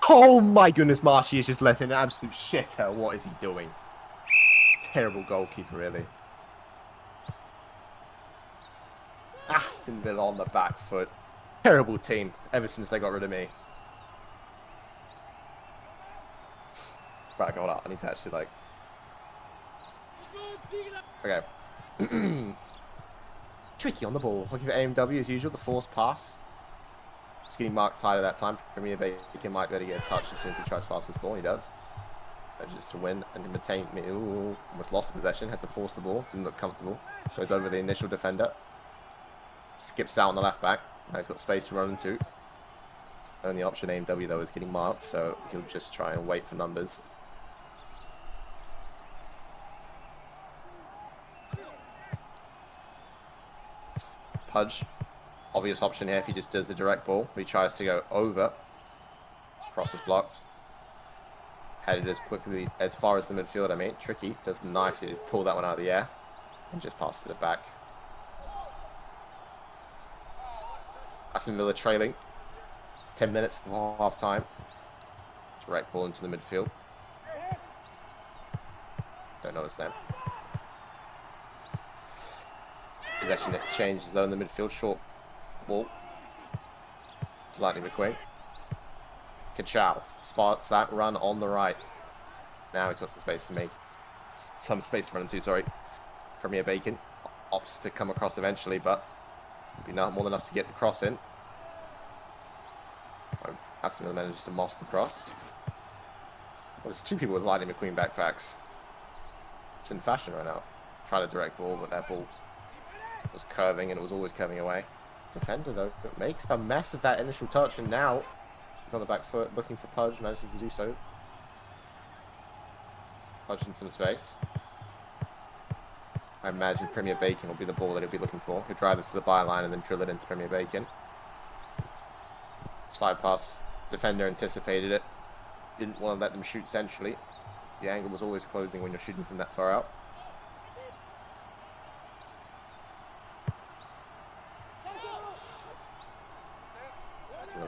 Oh my goodness, Marshy is just letting an absolute shitter. What is he doing? Terrible goalkeeper, really. Aston Villa on the back foot. Terrible team ever since they got rid of me. Right, hold up. I need to actually, like... Okay. Tricky on the ball. Looking for AMW as usual. The forced pass. Just getting marked tight at that time. Premier Bacon might be able to get a touch as soon as he tries to pass this ball. He does. Just to win and to maintain me. Ooh, almost lost the possession. Had to force the ball. Didn't look comfortable. Goes over the initial defender. Skips out on the left back. Now he's got space to run into. Only option AMW though is getting marked, so he'll just try and wait for numbers. Pudge. Obvious option here if he just does the direct ball. He tries to go over. Cross is blocked. Headed as quickly as far as the midfield, I mean. Tricky. Does nicely pull that one out of the air. And just passes it back. Aston Villa trailing. 10 minutes before half time. Direct ball into the midfield. Don't know his name. Possession changes though in the midfield. Short ball. To Lightning McQueen. Kachow spots that run on the right. Now he's got some space to make. Some space to run into, sorry. Premier Bacon opts to come across eventually, but will be more than enough to get the cross in. Aston Villa manages to moss the cross. Well, there's two people with Lightning McQueen backpacks. It's in fashion right now. Try to direct ball, but that ball was curving and it was always curving away. Defender though, but makes a mess of that initial touch, and now he's on the back foot looking for Pudge, manages to do so. Pudge in some space. I imagine Premier Bacon will be the ball that he'll be looking for. He'll drive this to the byline and then drill it into Premier Bacon. Slide pass. Defender anticipated it. Didn't want to let them shoot centrally. The angle was always closing when you're shooting from that far out.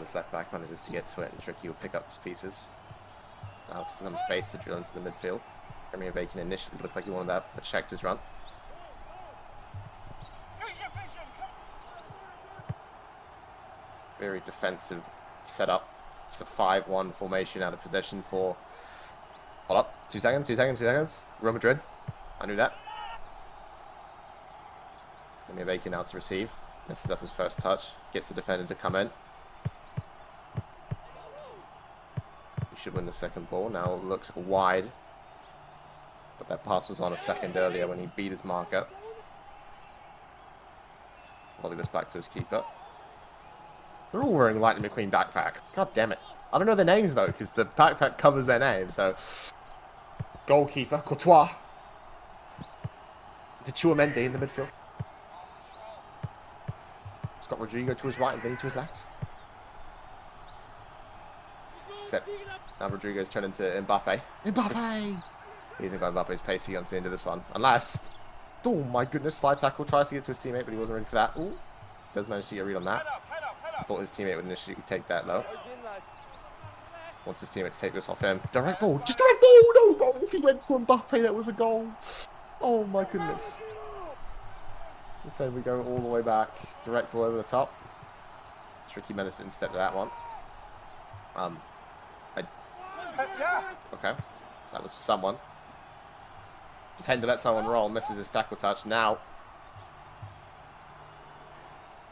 His left back manages to get to it, and Tricky will pick up his pieces. Now some space to drill into the midfield. Premier Bacon initially looked like he wanted that, but checked his run. Very defensive setup. It's a 5-1 formation out of possession for... Hold up. 2 seconds. Real Madrid. I knew that. Premier Bacon now to receive. Messes up his first touch. Gets the defender to come in. He should win the second ball. Now looks wide. But that pass was on a second earlier when he beat his marker. Volley this back to his keeper. They're all wearing Lightning McQueen backpack. God damn it. I don't know their names though, because the backpack covers their name, so... Goalkeeper, Courtois. Chouameni in the midfield. Scott Rodrigo to his right and Vinny to his left. Except now Rodrigo's turned into Mbappe. Mbappe! You think Mbappe's pacey against the end of this one. Unless... Oh my goodness, slide tackle. Tries to get to his teammate, but he wasn't ready for that. Ooh. Does manage to get a read on that. Thought his teammate would initially take that though. Wants his teammate to take this off him. Direct ball. Just direct ball! No, bro! If he went to Mbappe, that was a goal. Oh my goodness. Instead we go all the way back. Direct ball over the top. Tricky managed to intercept that one. Okay. That was for someone. Defender lets someone roll. Misses his tackle touch. Now.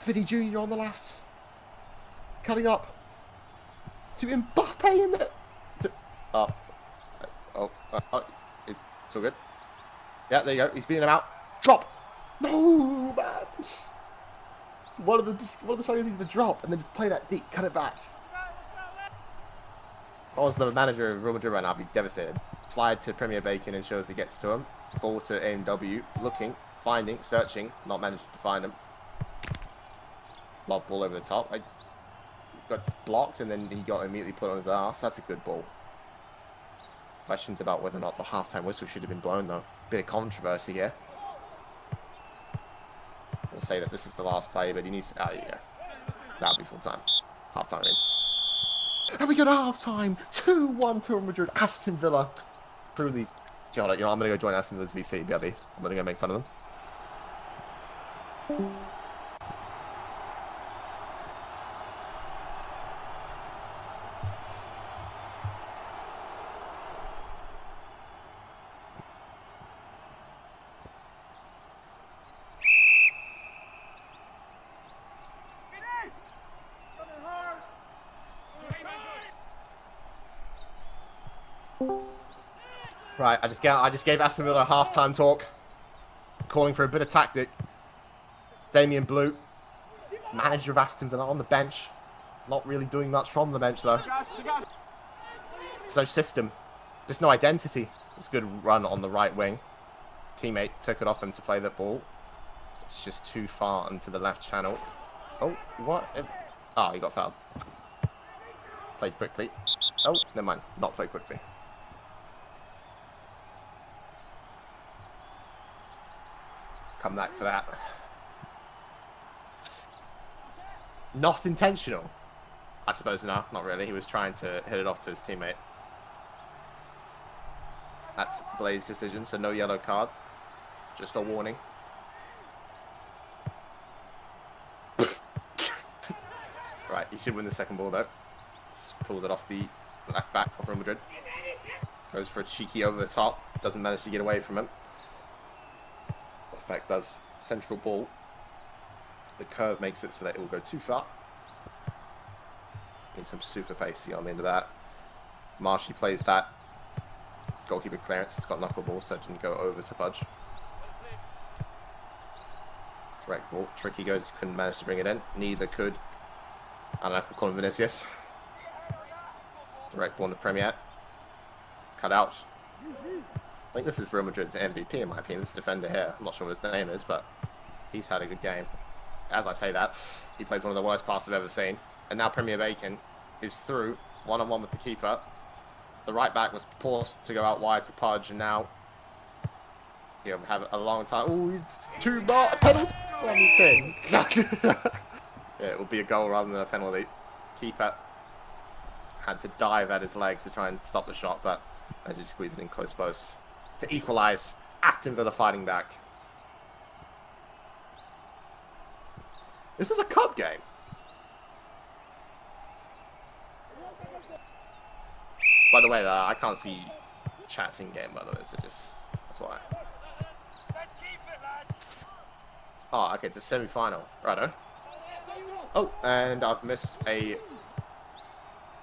Vinny Jr. on the left. Cutting up. To Mbappe in there. It's all good. Yeah, there you go. He's beating him out. Drop. No, man. One of the strikers needs to drop and then just play that deep. Cut it back. If I was the manager of Real Madrid right now, I'd be devastated. Slide to Premier Bacon and shows he gets to him. Ball to AMW. Looking, finding, searching. Not managed to find him. Lob ball over the top. Got blocked and then he got immediately put on his ass. That's a good ball. Questions about whether or not the halftime whistle should have been blown though. Bit of controversy here. We'll say that this is the last play, but he needs to... Oh, yeah. That'll be full time. Halftime in. And we go to half-time. 2-1 to Real Madrid. Aston Villa. Truly. You know, I'm going to go join Aston Villa's VC, BLB. I'm going to go make fun of them. Right, I just gave Aston Villa a half-time talk, calling for a bit of tactic. Damien Blue, manager of Aston Villa, on the bench, not really doing much from the bench though. There's no system, just no identity. It was a good run on the right wing. Teammate took it off him to play the ball. It's just too far into the left channel. Oh, what? Oh, he got fouled. Played quickly. Oh, never mind. Not played quickly. Come back for that. Not intentional. I suppose no, not really. He was trying to hit it off to his teammate. That's Blaze's decision, so no yellow card. Just a warning. Right, he should win the second ball though. Just pulled it off the left back of Real Madrid. Goes for a cheeky over the top. Doesn't manage to get away from him. Left back does central ball. The curve makes it so that it will go too far. Need some super pacey on the end of that. Marshy plays that. Goalkeeper clearance. It's got knuckleball, so it didn't go over to Pudge. Direct ball. Tricky goes, couldn't manage to bring it in. Neither could. I don't know, we'll call him Vinicius. Direct ball in the Premier. Cut out. I think this is Real Madrid's MVP in my opinion, this defender here. I'm not sure what his name is, but he's had a good game. As I say that, he played one of the worst passes I've ever seen. And now Premier Bacon is through, one-on-one with the keeper. The right back was forced to go out wide to Pudge, and now he'll have a long time. Oh, he's too much. Penalty on the 10. Yeah, it will be a goal rather than a penalty. Keeper had to dive at his legs to try and stop the shot, but they just squeezed it in close post to equalise. Aston Villa fighting back. This is a cup game. By the way, I can't see chats in game, by the way, so just, that's why. Oh, okay, it's a semi-final. Righto. Oh, and I've missed a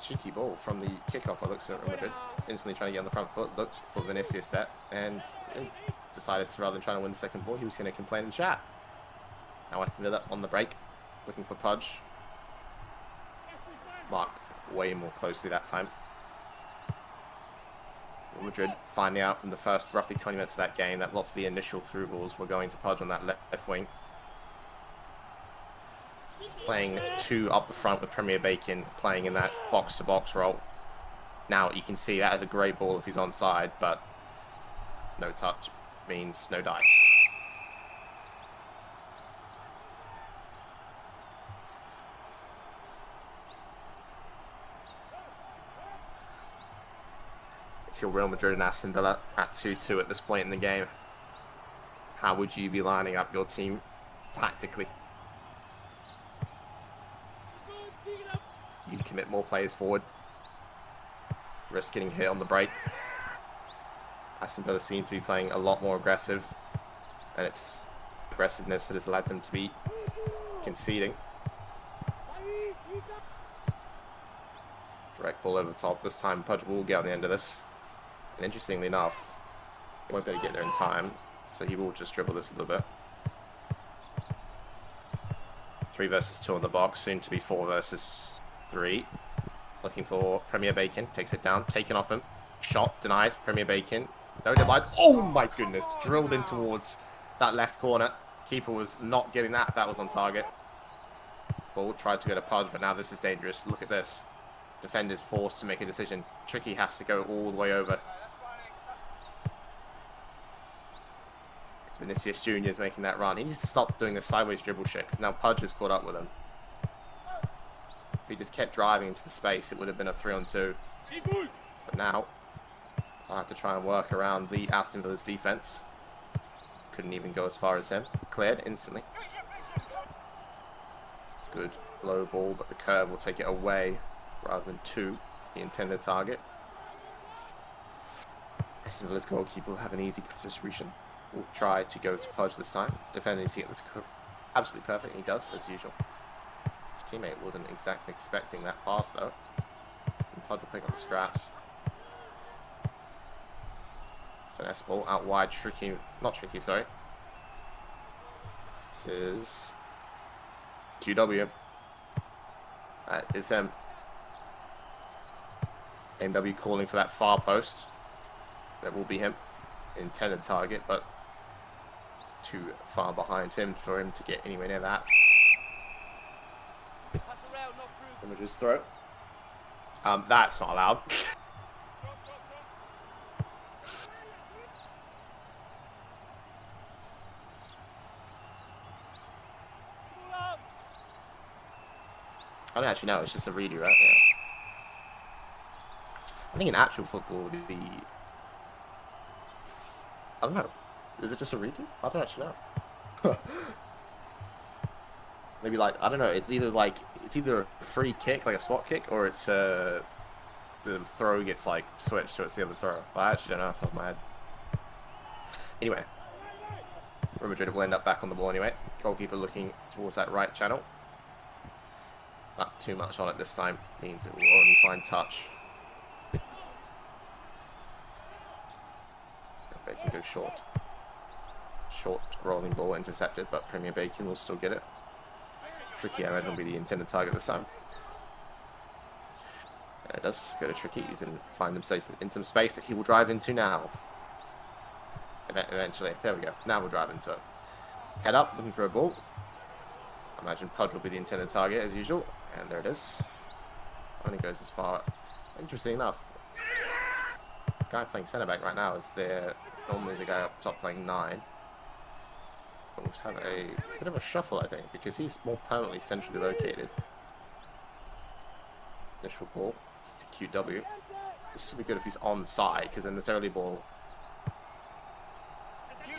cheeky ball from the kickoff. I looked at Real Madrid, instantly trying to get on the front foot, looked for Vinicius there, and decided to, rather than trying to win the second ball, he was going to complain in chat. Now Aston Villa on the break, looking for Pudge. Marked way more closely that time. Real Madrid finding out from the first roughly 20 minutes of that game that lots of the initial through balls were going to Pudge on that left wing. Playing two up the front with Premier Bacon playing in that box-to-box role. Now you can see that as a great ball if he's onside, but no touch means no dice. If you're Real Madrid and Aston Villa at 2-2 at this point in the game, how would you be lining up your team tactically? You commit more players forward, risk getting hit on the break. Aston Villa seem to be playing a lot more aggressive, and it's aggressiveness that has led them to be conceding. Direct ball over the top. This time Pudge will get on the end of this. And interestingly enough, he won't be able to get there in time, so he will just dribble this a little bit. 3 versus 2 in the box, soon to be 4 versus 3. Looking for Premier Bacon, takes it down, taken off him. Shot, denied, Premier Bacon. No, denied. Oh my goodness, drilled in towards that left corner. Keeper was not getting that if that was on target. Ball tried to get a Pudge, but now this is dangerous. Look at this. Defender's forced to make a decision. Tricky has to go all the way over. Vinicius Jr. is making that run. He needs to stop doing the sideways dribble shit, because now Pudge has caught up with him. If he just kept driving into the space, it would have been a 3-on-2. But now, I'll have to try and work around the Aston Villa's defense. Couldn't even go as far as him. Cleared instantly. Good low ball, but the curve will take it away rather than to the intended target. Aston Villa's goalkeeper will have an easy distribution. Will try to go to Pudge this time. Defending to get this absolutely perfect, and he does, as usual. His teammate wasn't exactly expecting that pass, though. And Pudge will pick up the scraps. Finesse ball out wide, tricky. Not tricky, sorry. This is QW. That is him. MW calling for that far post. That will be him. Intended target, but too far behind him for him to get anywhere near that. Images throw. That's not allowed. I don't actually know, it's just a redo, right? Yeah. I think in actual football, I don't know. Is it just a redo? I don't actually know. Maybe like, I don't know, it's either a free kick, like a spot kick, or it's the throw gets like switched, so it's the other throw. But I actually don't know off the top of my head. Anyway. Real Madrid will end up back on the ball anyway. Goalkeeper looking towards that right channel. Not too much on it this time, means it will only find touch. If they can go short. Short rolling ball intercepted, but Premier Bacon will still get it. Tricky, I imagine, will be the intended target this time. And it does go to Tricky. He's going to find himself in some space that he will drive into now. Eventually. There we go. Now we'll drive into it. Head up, looking for a ball. I imagine Pudge will be the intended target as usual. And there it is. Only goes as far. Interesting enough, the guy playing centre back right now is normally the guy up top playing 9. But we'll have a bit of a shuffle, I think, because he's more permanently centrally located. Initial ball is to QW. This would be good if he's onside, because then this early ball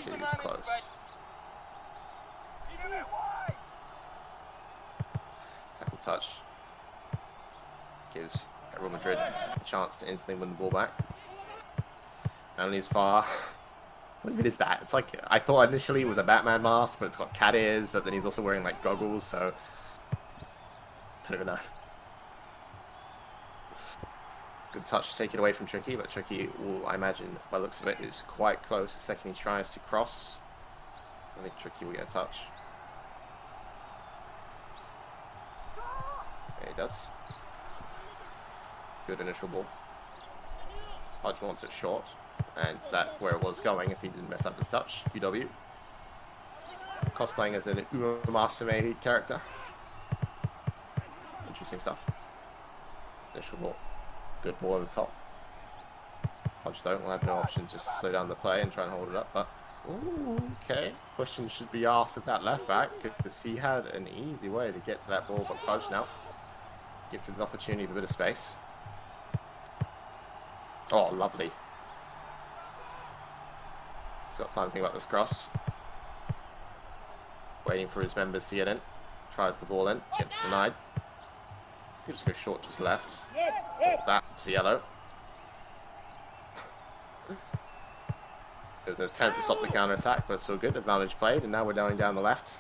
too close. Tackle touch gives Real Madrid a chance to instantly win the ball back. Only as far. What even is that? It's like, I thought initially it was a Batman mask, but it's got cat ears, but then he's also wearing like goggles, so don't even know. Good touch to take it away from Tricky, but Tricky will, I imagine, by the looks of it, is quite close the second he tries to cross. I think Tricky will get a touch. Yeah, he does. Good initial ball. Pudge wants it short, and that's where it was going if he didn't mess up his touch. QW. Cosplaying as an Uma Masame character. Interesting stuff. Initial ball. Good ball at the top. Pudge though will have no option, just to slow down the play and try and hold it up, but ooh, okay. Question should be asked of that left back, because he had an easy way to get to that ball, but Pudge now gifted the opportunity of a bit of space. Oh, lovely. He's got time to think about this cross. Waiting for his members to get in. Tries the ball in. Gets denied. He just go short to his left. Oh, that's yellow. There's an attempt to stop the counter-attack, but it's all good. Advantage played, and now we're going down the left.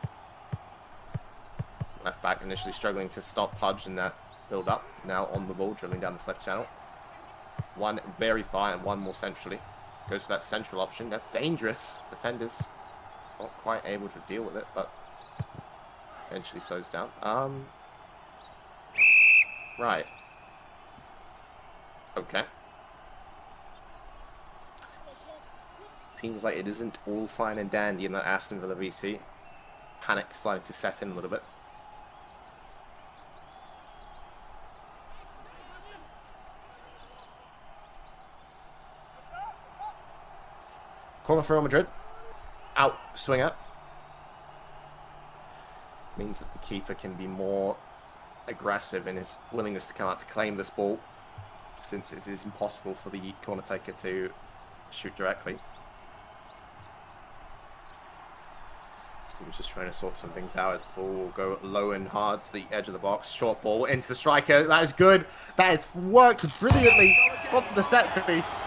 Left back initially struggling to stop Pudge in that build-up. Now on the ball, dribbling down this left channel. One very far and one more centrally. Goes for that central option. That's dangerous. Defenders not quite able to deal with it, but eventually slows down. Right. Okay. Seems like it isn't all fine and dandy in that Aston Villa VC. Panic starting to set in a little bit. Corner for Real Madrid. Out, swinger. Means that the keeper can be more aggressive in his willingness to come out to claim this ball, since it is impossible for the corner taker to shoot directly. So he was just trying to sort some things out as the ball will go low and hard to the edge of the box. Short ball into the striker. That is good. That has worked brilliantly from the set piece.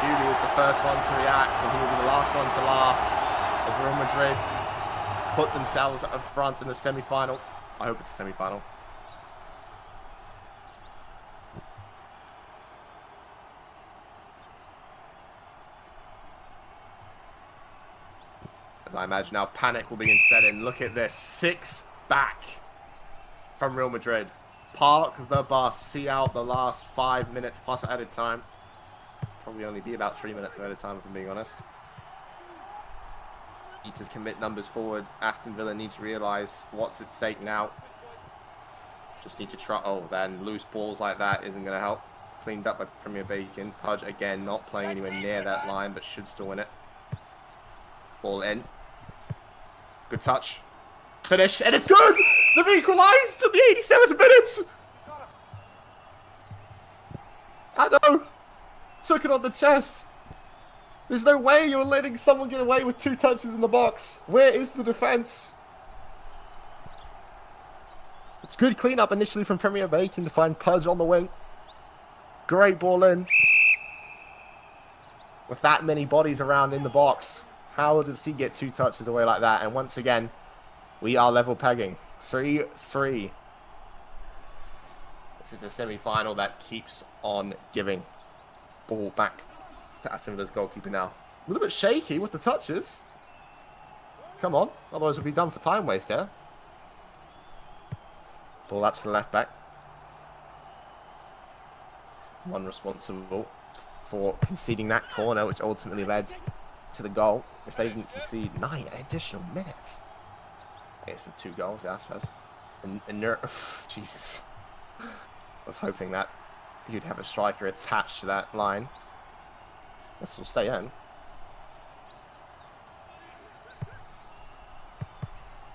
Judy is the first one to react, and he will be the last one to laugh as Real Madrid put themselves up front in the semi-final. I hope it's a semi-final. As I imagine now, panic will be set in. Look at this. 6 back from Real Madrid. Park the bus. See out the last 5 minutes plus added time. Probably only be about 3 minutes of added time, if I'm being honest. Need to commit numbers forward. Aston Villa need to realise what's at stake now. Just need to try. Oh, then loose balls like that isn't going to help. Cleaned up by Premier Bacon. Pudge again not playing anywhere near that line, but should still win it. Ball in. Good touch. Finish, and it's good! They've equalised at the 87th minute! I know! Took it on the chest. There's no way you're letting someone get away with 2 touches in the box. Where is the defence? It's good clean-up initially from Premier Bacon to find Pudge on the wing. Great ball in. With that many bodies around in the box, how does he get 2 touches away like that? And once again, we are level pegging. 3-3. This is the semi-final that keeps on giving. Ball back to Aston Villa's goalkeeper now. A little bit shaky with the touches. Come on, otherwise we'll be done for time waste here. Ball out to the left back. One responsible for conceding that corner, which ultimately led to the goal. If they didn't concede 9 additional minutes. I guess for 2 goals, yeah, I suppose. And Jesus. I was hoping that you'd have a striker attached to that line. This will stay in.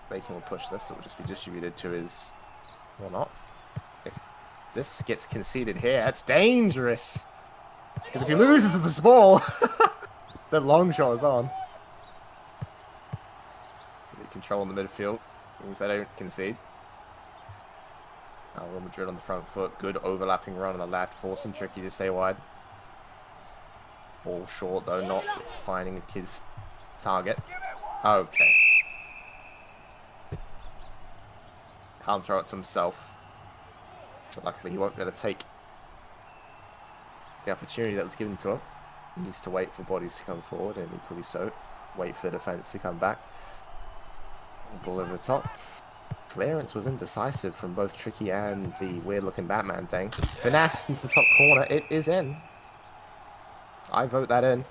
Bacon will push this. It will just be distributed to his... Or not. If this gets conceded here, that's dangerous. Because if he loses this ball, the long shot is on. Control in the midfield means they don't concede. Now Real Madrid on the front foot. Good overlapping run on the left. Forcing Tricky to stay wide. Ball short though, not finding his target. Okay. Can't throw it to himself. So luckily he won't be able to take the opportunity that was given to him. He needs to wait for bodies to come forward, and equally so, wait for the defence to come back. Ball over the top. Clearance was indecisive from both Tricky and the weird-looking Batman thing. Finessed into the top corner. It is in. I vote that in.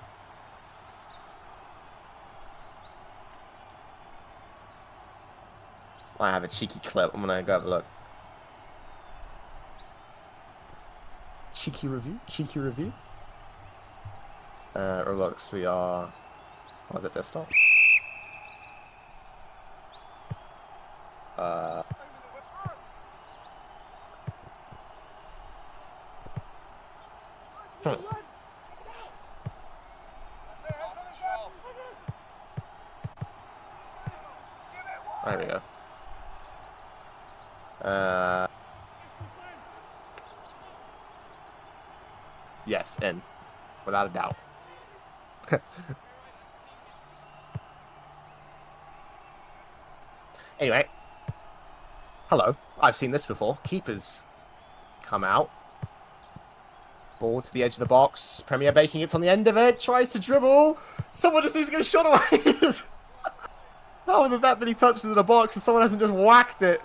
I have a cheeky clip. I'm going to go have a look. Cheeky review? Cheeky review? Roblox, we are... What is it, desktop? There we go. Yes, in. Without a doubt. Anyway. Hello. I've seen this before. Keepers come out. Ball to the edge of the box. Premier Bacon gets on the end of it. Tries to dribble. Someone just needs to get a shot away. How are there that many touches in the box and someone hasn't just whacked it?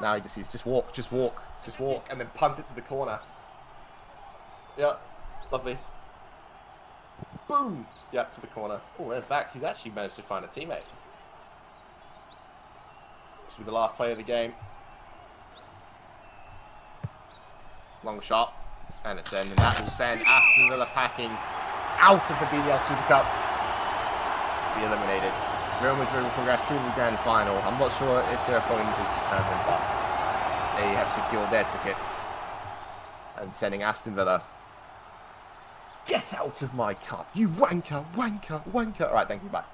Now he just sees, just walk, and then punts it to the corner. Yeah, lovely. Boom! Yeah, to the corner. Oh, in fact, he's actually managed to find a teammate. This will be the last play of the game. Long shot, and it's in, and that will send Aston Villa packing out of the BDL Super Cup to be eliminated. Real Madrid will progress through the grand final. I'm not sure if their opponent is determined, but they have secured their ticket. And sending Aston Villa. Get out of my cup, you wanker, wanker, wanker. Alright, thank you, bye.